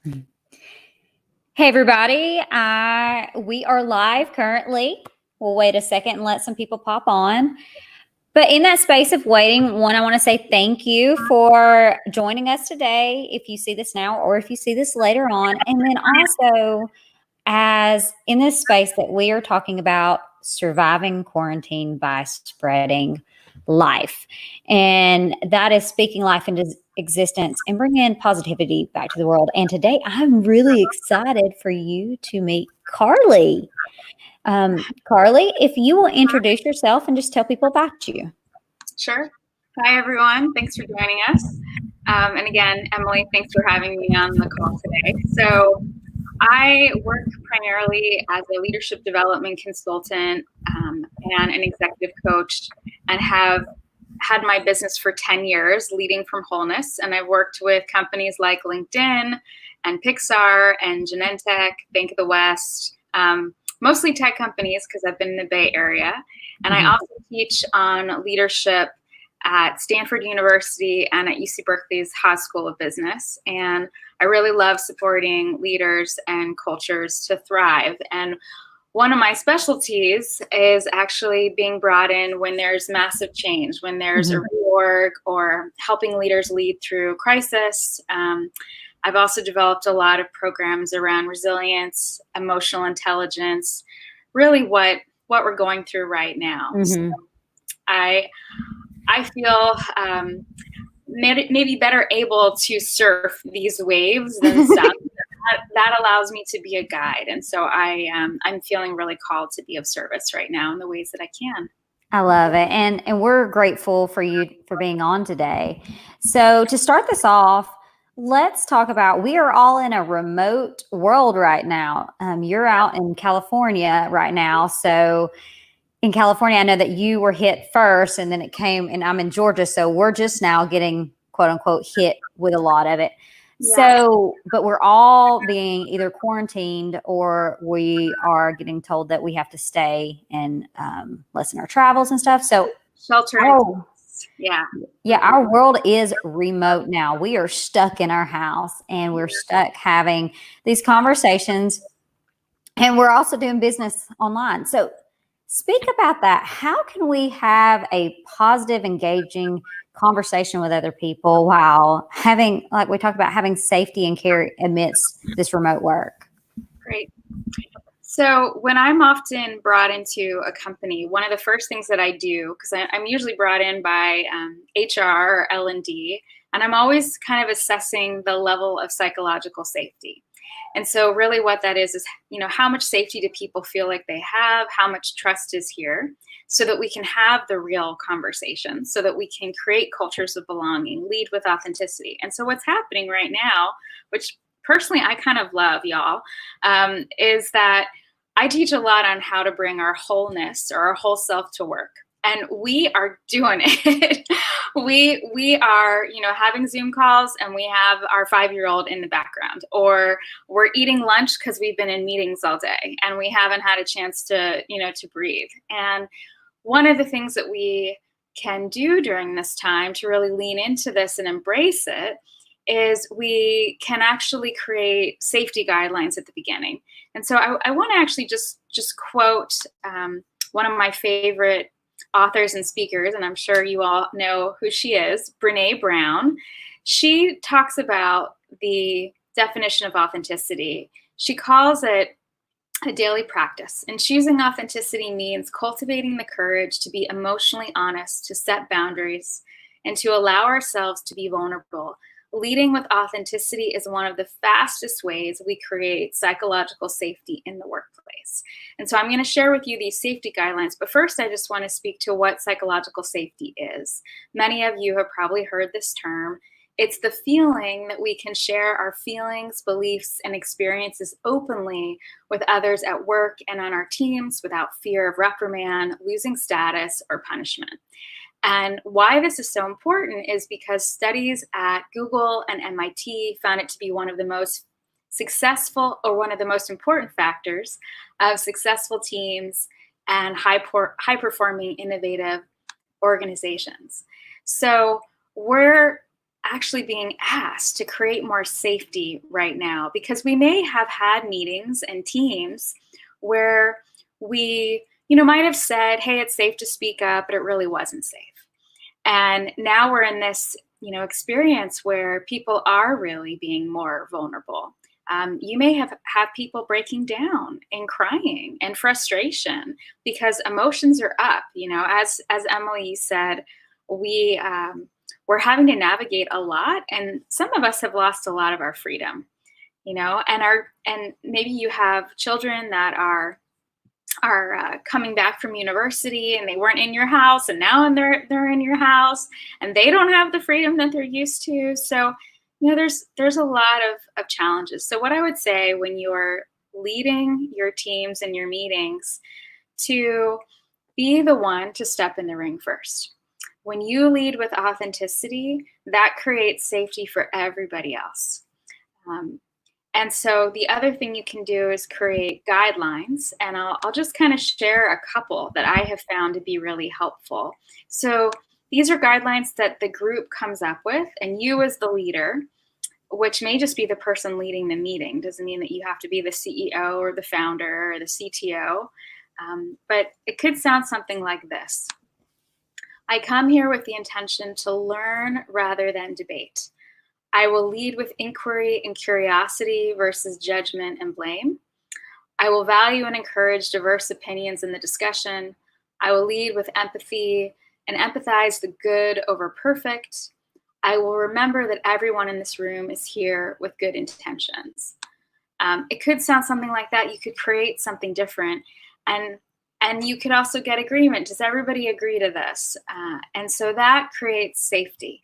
Hey, everybody. We are live currently. We'll wait a second and let some people pop on. But in that space of waiting, I want to say thank you for joining us today. If you see this now or if you see this later on. And then also, as in this space that we are talking about surviving quarantine by spreading life. And that is speaking life into existence and bringing positivity back to the world. And today I'm really excited for you to meet Carley. Carley, if you will introduce yourself and just tell people about you. Sure. Hi, everyone. Thanks for joining us. And again, Emily, thanks for having me on the call today. So I work primarily as a leadership development consultant and an executive coach, and have had my business for 10 years, leading from wholeness. And I've worked with companies like LinkedIn and Pixar and Genentech, Bank of the West, mostly tech companies because I've been in the Bay Area. And I also teach on leadership at Stanford University and at UC Berkeley's Haas School of Business. And I really love supporting leaders and cultures to thrive. And one of my specialties is actually being brought in when there's massive change, when there's a reorg or helping leaders lead through crisis. I've also developed a lot of programs around resilience, emotional intelligence, really what we're going through right now. So I feel maybe better able to surf these waves than some. That allows me to be a guide. And so I'm feeling really called to be of service right now in the ways that I can. I love it. And we're grateful for you for being on today. So to start this off, let's talk about, we are all in a remote world right now. You're out in California right now. So in California, I know that you were hit first and then it came, and I'm in Georgia. So we're just now getting quote unquote hit with a lot of it. Yeah. So, but we're all being either quarantined or we are getting told that we have to stay and lessen our travels and stuff. So shelter. Yeah. Our world is remote now. We are stuck in our house and we're stuck having these conversations, and we're also doing business online. So speak about that. How can we have a positive, engaging conversation with other people while having, like we talked about, having safety and care amidst this remote work? Great. So when I'm often brought into a company, one of the first things that I do, because I'm usually brought in by HR or L&D, and I'm always kind of assessing the level of psychological safety. And so really what that is, how much safety do people feel like they have? How much trust is here? So that we can have the real conversation, so that we can create cultures of belonging, lead with authenticity. And so what's happening right now, which personally I kind of love, y'all, is that I teach a lot on how to bring our wholeness or our whole self to work. And we are doing it. we are, having Zoom calls and we have our 5-year-old in the background, or we're eating lunch because we've been in meetings all day and we haven't had a chance to, to breathe. And one of the things that we can do during this time to really lean into this and embrace it is we can actually create safety guidelines at the beginning. And so I want to actually just quote one of my favorite authors and speakers, and I'm sure you all know who she is, Brené Brown. She talks about the definition of authenticity. She calls it a daily practice. And choosing authenticity means cultivating the courage to be emotionally honest, to set boundaries, and to allow ourselves to be vulnerable. Leading with authenticity is one of the fastest ways we create psychological safety in the workplace. And so I'm going to share with you these safety guidelines. But first, I just want to speak to what psychological safety is. Many of you have probably heard this term. It's the feeling that we can share our feelings, beliefs, and experiences openly with others at work and on our teams without fear of reprimand, losing status, or punishment. And why this is so important is because studies at Google and MIT found it to be one of the most successful, or one of the most important factors of successful teams and high-performing, innovative organizations. So we're actually being asked to create more safety right now, because we may have had meetings and teams where we, might have said, hey, it's safe to speak up, but it really wasn't safe. And now we're in this, experience where people are really being more vulnerable. You may have people breaking down and crying and frustration because emotions are up. As Emily said, we're having to navigate a lot, and some of us have lost a lot of our freedom. And maybe you have children that are coming back from university, and they weren't in your house, and now they're in your house, and they don't have the freedom that they're used to. So, there's a lot of challenges. So what I would say when you're leading your teams and your meetings, to be the one to step in the ring first. When you lead with authenticity, that creates safety for everybody else. And so the other thing you can do is create guidelines, and I'll just kind of share a couple that I have found to be really helpful. So these are guidelines that the group comes up with, and you as the leader, which may just be the person leading the meeting, doesn't mean that you have to be the CEO or the founder or the CTO, but it could sound something like this. I come here with the intention to learn rather than debate. I will lead with inquiry and curiosity versus judgment and blame. I will value and encourage diverse opinions in the discussion. I will lead with empathy and empathize the good over perfect. I will remember that everyone in this room is here with good intentions. It could sound something like that. You could create something different. And you could also get agreement. Does everybody agree to this? And so that creates safety.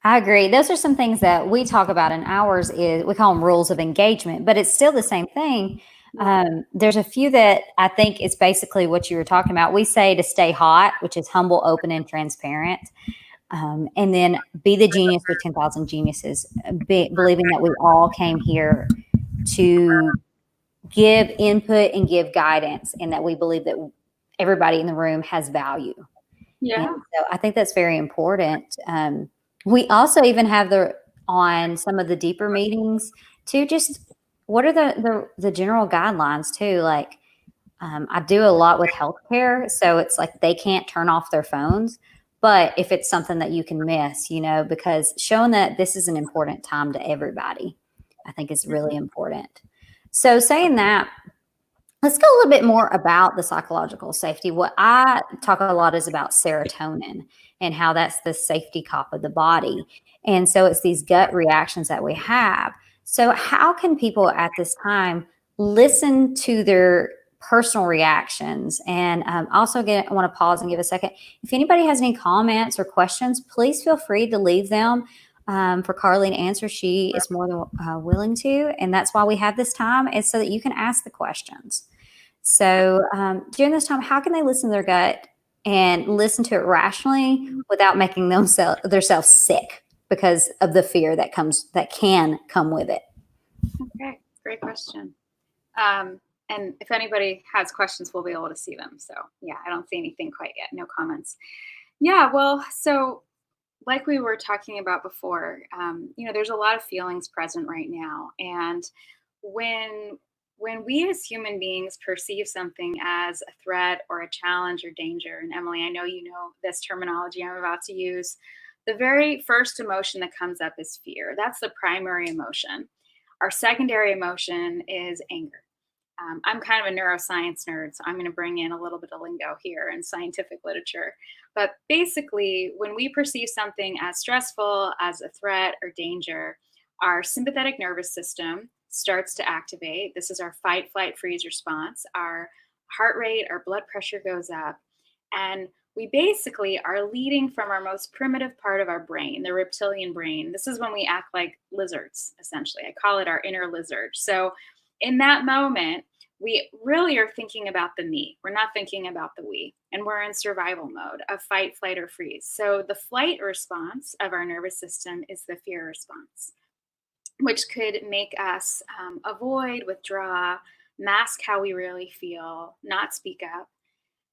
I agree. Those are some things that we talk about in ours. Is we call them rules of engagement, but it's still the same thing. There's a few that I think is basically what you were talking about. We say to stay hot, which is humble, open, and transparent. And then be the genius with 10,000 geniuses, believing that we all came here to give input and give guidance, and that we believe that everybody in the room has value. Yeah. And so I think that's very important. We also even have on some of the deeper meetings too, just what are the general guidelines too? Like, I do a lot with healthcare. So it's like they can't turn off their phones, but if it's something that you can miss, because showing that this is an important time to everybody, I think is really important. So saying that, let's go a little bit more about the psychological safety. What I talk a lot is about serotonin and how that's the safety cop of the body. And so it's these gut reactions that we have. So how can people at this time listen to their personal reactions? And also, I want to pause and give a second. If anybody has any comments or questions, please feel free to leave them for Carley to answer. She is more than willing to. And that's why we have this time, is so that you can ask the questions. So during this time, how can they listen to their gut and listen to it rationally without making themselves sick because of the fear that can come with it? Okay, great question. And if anybody has questions, we'll be able to see them. So yeah, I don't see anything quite yet. No comments. Yeah, well, so like we were talking about before, there's a lot of feelings present right now. And when we as human beings perceive something as a threat or a challenge or danger, and Emily, I know you know this terminology I'm about to use, the very first emotion that comes up is fear. That's the primary emotion. Our secondary emotion is anger. I'm kind of a neuroscience nerd, so I'm going to bring in a little bit of lingo here in scientific literature. But basically, when we perceive something as stressful, as a threat or danger, our sympathetic nervous system starts to activate. This is our fight, flight, freeze response. Our heart rate, our blood pressure goes up. And we basically are leading from our most primitive part of our brain, the reptilian brain. This is when we act like lizards, essentially. I call it our inner lizard. So in that moment, we really are thinking about the me. We're not thinking about the we. And we're in survival mode of fight, flight, or freeze. So the flight response of our nervous system is the fear response, which could make us avoid, withdraw, mask how we really feel, not speak up.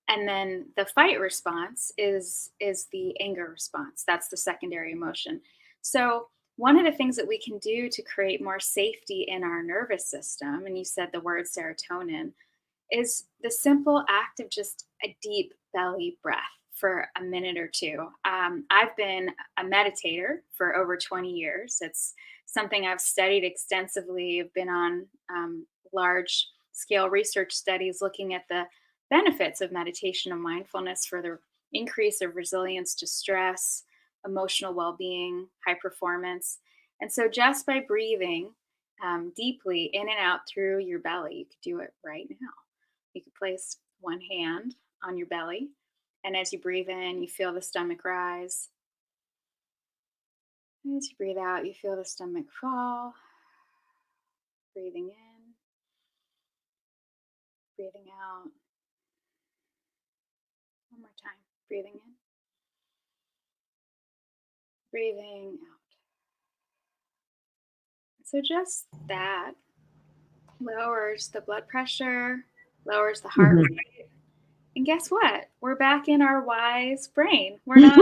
And then the fight response is the anger response. That's the secondary emotion. So one of the things that we can do to create more safety in our nervous system, and you said the word serotonin, is the simple act of just a deep belly breath for a minute or two. I've been a meditator for over 20 years. It's something I've studied extensively. I've been on large scale research studies looking at the benefits of meditation and mindfulness for the increase of resilience to stress, emotional well being, high performance. And so, just by breathing deeply in and out through your belly, you could do it right now. You could place one hand on your belly, and as you breathe in, you feel the stomach rise. And as you breathe out, you feel the stomach fall. Breathing in, breathing out. One more time. Breathing in, breathing out. So just that lowers the blood pressure, lowers the heart rate. And guess what? We're back in our wise brain. We're not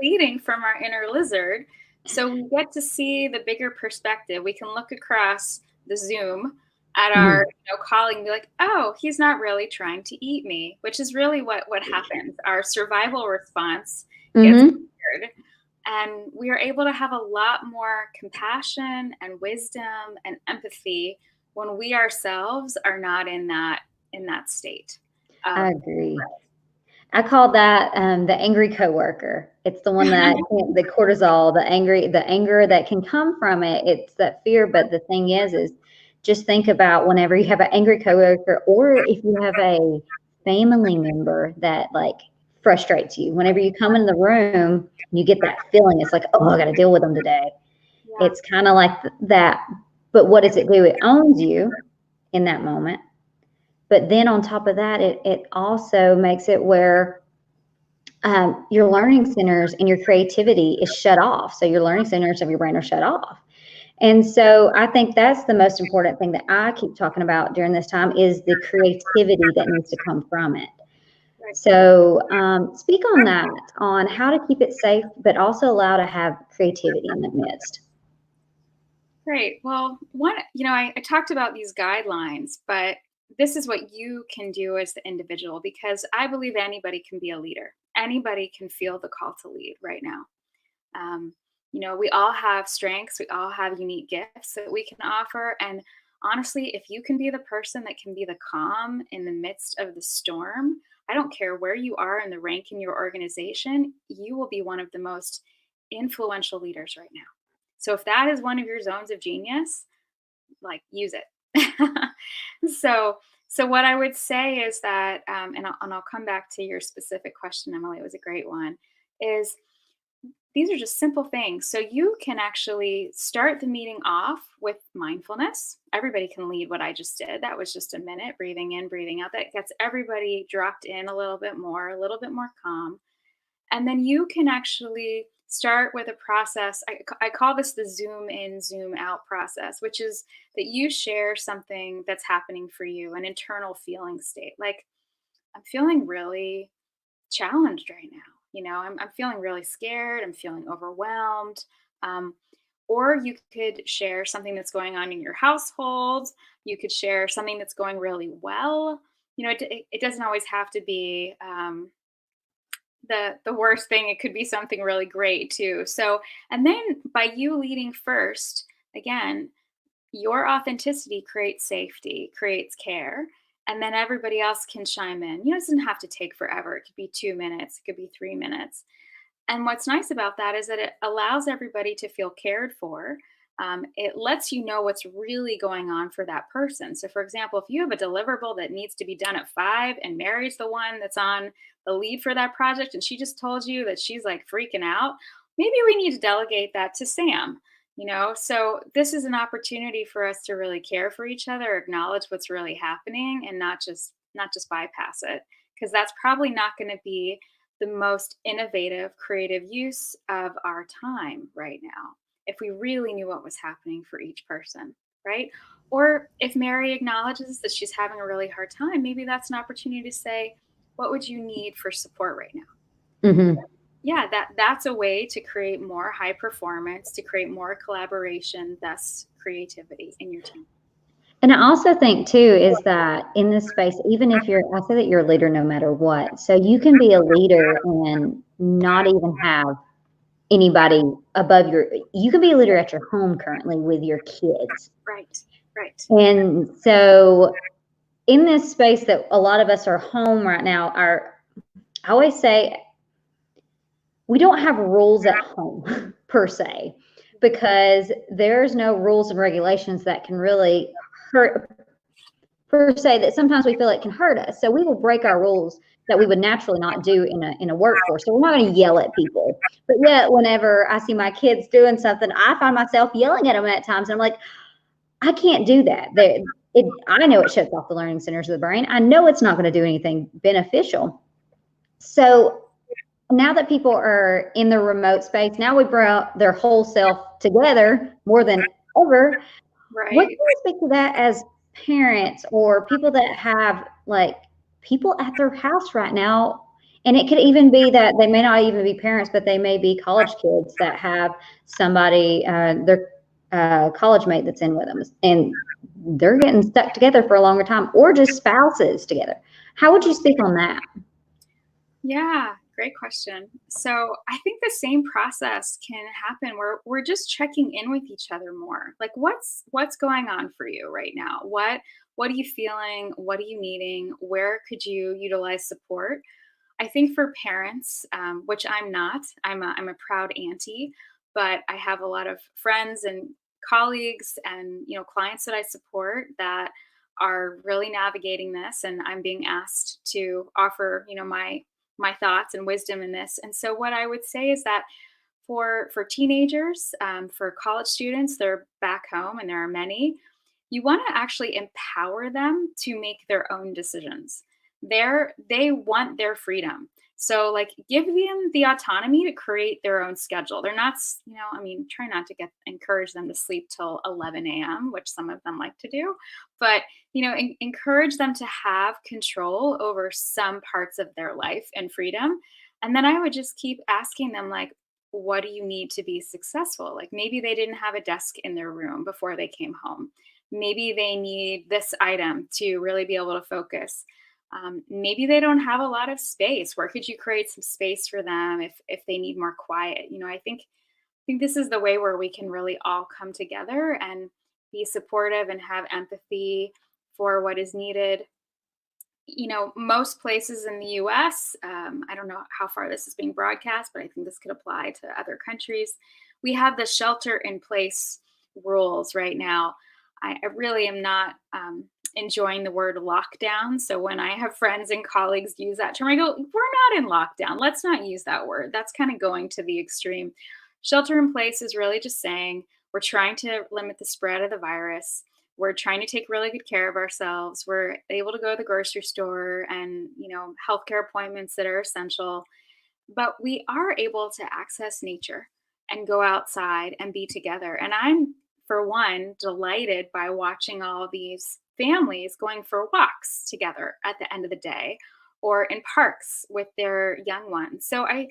leading from our inner lizard. So we get to see the bigger perspective. We can look across the Zoom at our colleague and be like, oh, he's not really trying to eat me, which is really what happens. Our survival response gets triggered. And we are able to have a lot more compassion and wisdom and empathy when we ourselves are not in that state. I agree. I call that the angry coworker. It's the one that the cortisol, the anger that can come from it. It's that fear. But the thing is just think about whenever you have an angry coworker, or if you have a family member that like frustrates you. Whenever you come in the room, you get that feeling. It's like, oh, I got to deal with them today. Yeah. It's kind of like that. But what does it do? It owns you in that moment. But then on top of that, it also makes it where your learning centers and your creativity is shut off. So your learning centers of your brain are shut off. And so I think that's the most important thing that I keep talking about during this time is the creativity that needs to come from it. So speak on that, on how to keep it safe, but also allow to have creativity in the midst. Great. Well, I talked about these guidelines, but this is what you can do as the individual, because I believe anybody can be a leader. Anybody can feel the call to lead right now. We all have strengths. We all have unique gifts that we can offer. And honestly, if you can be the person that can be the calm in the midst of the storm, I don't care where you are in the rank in your organization, you will be one of the most influential leaders right now. So if that is one of your zones of genius, like, use it. So what I would say is that, and I'll come back to your specific question, Emily, it was a great one, is these are just simple things. So you can actually start the meeting off with mindfulness. Everybody can lead what I just did. That was just a minute, breathing in, breathing out. That gets everybody dropped in a little bit more calm. And then you can actually start with a process. I call this the zoom in, zoom out process, which is that you share something that's happening for you, an internal feeling state. Like, I'm feeling really challenged right now. I'm feeling really scared. I'm feeling overwhelmed. Or you could share something that's going on in your household. You could share something that's going really well. It doesn't always have to be the worst thing. It could be something really great too. So, and then by you leading first, again, your authenticity creates safety, creates care, and then everybody else can chime in. It doesn't have to take forever. It could be 2 minutes, it could be 3 minutes. And what's nice about that is that it allows everybody to feel cared for. It lets you know what's really going on for that person. So for example, if you have a deliverable that needs to be done at 5 and Mary's the one that's on the lead for that project, and she just told you that she's like freaking out, maybe we need to delegate that to Sam. So this is an opportunity for us to really care for each other, acknowledge what's really happening, and not just bypass it, because that's probably not going to be the most innovative, creative use of our time right now, if we really knew what was happening for each person, right? Or if Mary acknowledges that she's having a really hard time, maybe that's an opportunity to say, what would you need for support right now? Mm-hmm. yeah, that's a way to create more high performance, to create more collaboration, thus creativity in your team. And I also think too is that in this space, even if I say that you're a leader no matter what, so you can be a leader and not even have anybody above you can be a leader at your home currently with your kids. Right, right. And so in this space that a lot of us are home right now, I always say we don't have rules at home per se, because there's no rules and regulations that can really hurt per se, that sometimes we feel it can hurt us. So we will break our rules that we would naturally not do in a workforce. So we're not going to yell at people. But yet, whenever I see my kids doing something, I find myself yelling at them at times. And I'm like, I can't do that. I know it shuts off the learning centers of the brain. I know it's not going to do anything beneficial. So now that people are in the remote space, now we brought their whole self together more than ever. Right. What can you speak to that as parents or people that have like people at their house right now? And it could even be that they may not even be parents, but they may be college kids that have somebody, their college mate that's in with them, and they're getting stuck together for a longer time, or just spouses together. How would you speak on that? Yeah, great question. So I think the same process can happen where we're just checking in with each other more. Like what's going on for you right now? What are you feeling? What are you needing? Where could you utilize support? I think for parents, which I'm not, I'm a proud auntie, but I have a lot of friends and colleagues and clients that I support that are really navigating this, and I'm being asked to offer my thoughts and wisdom in this. And so what I would say is that for teenagers, for college students, they're back home, and there are many. You want to actually empower them to make their own decisions. They want their freedom. So like give them the autonomy to create their own schedule. They're not, I mean, try not to encourage them to sleep till 11 a.m., which some of them like to do, but encourage them to have control over some parts of their life and freedom. And then I would just keep asking them, like, what do you need to be successful? Like maybe they didn't have a desk in their room before they came home. Maybe they need this item to really be able to focus. Maybe they don't have a lot of space. Where could you create some space for them if they need more quiet? I think this is the way where we can really all come together and be supportive and have empathy for what is needed. Most places in the US, I don't know how far this is being broadcast, but I think this could apply to other countries. We have the shelter in place rules right now. I really am not enjoying the word lockdown. So when I have friends and colleagues use that term, I go, we're not in lockdown. Let's not use that word. That's kind of going to the extreme. Shelter in place is really just saying we're trying to limit the spread of the virus. We're trying to take really good care of ourselves. We're able to go to the grocery store and, healthcare appointments that are essential. But we are able to access nature and go outside and be together. And I'm, for one, delighted by watching all these families going for walks together at the end of the day or in parks with their young ones. So I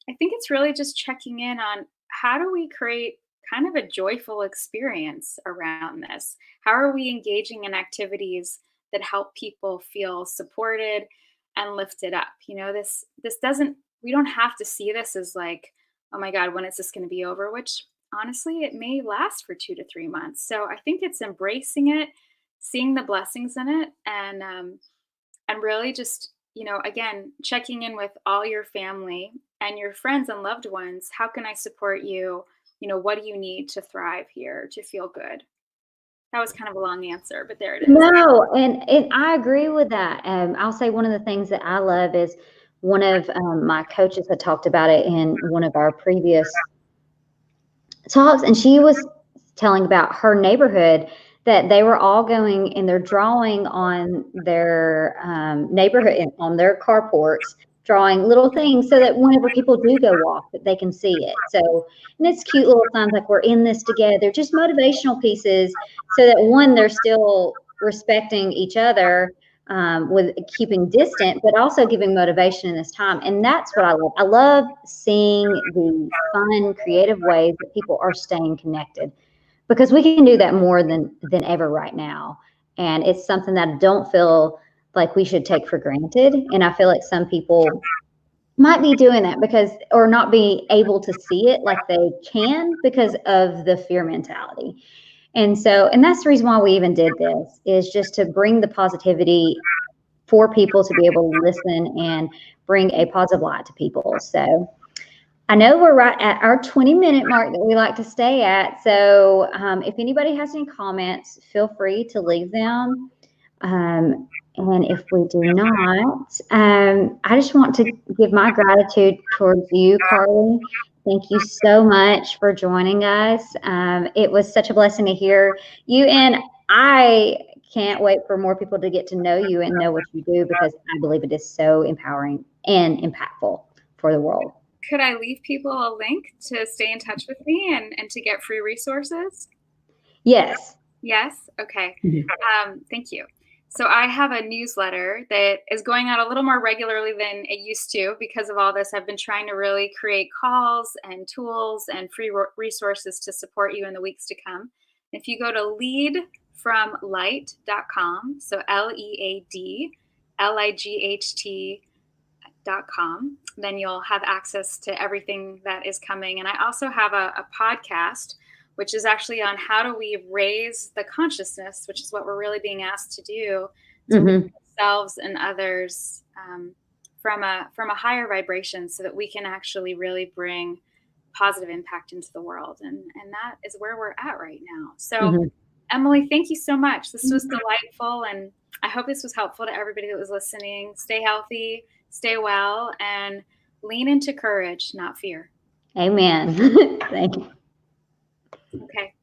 think it's really just checking in on how do we create kind of a joyful experience around this? How are we engaging in activities that help people feel supported and lifted up? This doesn't, we don't have to see this as like, oh my God, when is this going to be over? Which honestly, it may last for 2 to 3 months. So I think it's embracing it, seeing the blessings in it, and really just, again, checking in with all your family and your friends and loved ones. How can I support you? What do you need to thrive here, to feel good? That was kind of a long answer, but there it is. No, and I agree with that. I'll say one of the things that I love is one of my coaches had talked about it in one of our previous talks, and she was telling about her neighborhood, that they were all going and they're drawing on their neighborhood, on their carports, drawing little things so that whenever people do go walk, that they can see it. So, and it's cute little signs like we're in this together, just motivational pieces, so that one, they're still respecting each other, with keeping distant, but also giving motivation in this time. And that's what I love. I love seeing the fun, creative ways that people are staying connected, because we can do that more than ever right now. And it's something that I don't feel like we should take for granted. And I feel like some people might be doing that because, or not be able to see it like they can because of the fear mentality. And so, and that's the reason why we even did this, is just to bring the positivity for people to be able to listen and bring a positive light to people. So I know we're right at our 20-minute mark that we like to stay at. So if anybody has any comments, feel free to leave them. And if we do not, I just want to give my gratitude towards you, Carley. Thank you so much for joining us. It was such a blessing to hear you, and I can't wait for more people to get to know you and know what you do, because I believe it is so empowering and impactful for the world. Could I leave people a link to stay in touch with me and to get free resources? Yes. Yes? Okay. Thank you. So I have a newsletter that is going out a little more regularly than it used to because of all this. I've been trying to really create calls and tools and free resources to support you in the weeks to come. If you go to leadfromlight.com, so LEADLIGHT.com, then you'll have access to everything that is coming. And I also have a podcast, which is actually on how do we raise the consciousness, which is what we're really being asked to do, to lift ourselves and others from a higher vibration, so that we can actually really bring positive impact into the world. And that is where we're at right now. So Emily, thank you so much. This was delightful, and I hope this was helpful to everybody that was listening. Stay healthy, stay well, and lean into courage, not fear. Amen. Thank you. Okay.